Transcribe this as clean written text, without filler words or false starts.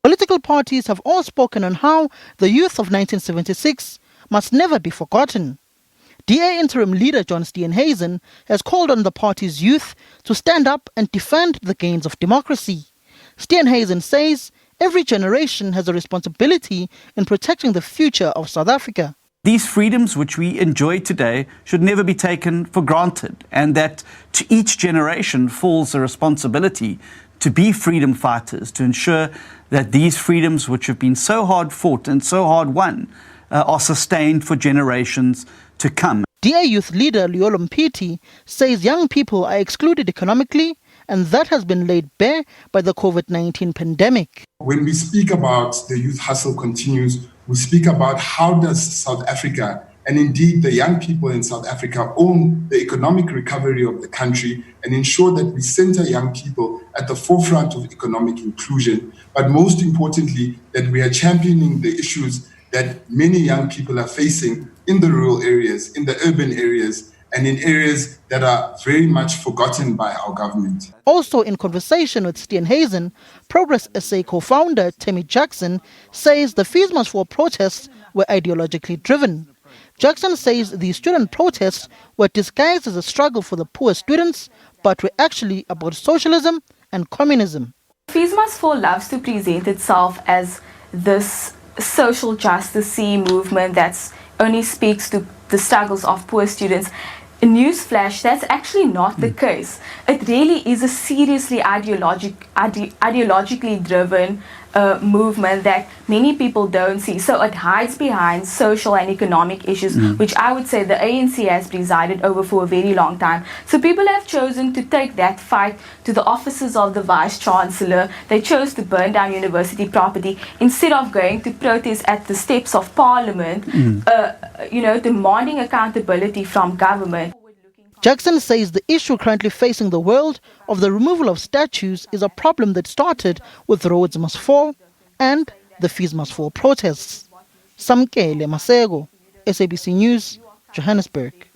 Political parties have all spoken on how the youth of 1976 must never be forgotten. DA Interim leader John Steenhuisen has called on the party's youth to stand up and defend the gains of democracy. Steenhuisen says every generation has a responsibility in protecting the future of South Africa. These freedoms which we enjoy today should never be taken for granted, and that to each generation falls a responsibility to be freedom fighters, to ensure that these freedoms which have been so hard fought and so hard won are sustained for generations to come. DA Youth Leader Luyulo Mpithi says young people are excluded economically, and that has been laid bare by the COVID-19 pandemic. When we speak about the youth hustle continues, we speak about how does South Africa, and indeed the young people in South Africa, own the economic recovery of the country and ensure that we center young people at the forefront of economic inclusion. But most importantly, that we are championing the issues that many young people are facing in the rural areas, in the urban areas, and in areas that are very much forgotten by our government. Also in conversation with Steenhuisen, Progress SA co-founder Tammy Jackson says the Fees Must Fall protests were ideologically driven. Jackson says the student protests were disguised as a struggle for the poor students, but were actually about socialism and communism. Fees Must Fall loves to present itself as this social justice movement that only speaks to the struggles of poor students. Newsflash, that's actually not the case. It really is a seriously ideologically driven movement that many people don't see. So it hides behind social and economic issues, which I would say the ANC has presided over for a very long time. So people have chosen to take that fight to the offices of the Vice Chancellor. They chose to burn down university property instead of going to protest at the steps of Parliament, demanding accountability from government. Jackson says the issue currently facing the world of the removal of statues is a problem that started with Roads Must Fall and the Fees Must Fall protests. Samkele Masego, SABC News, Johannesburg.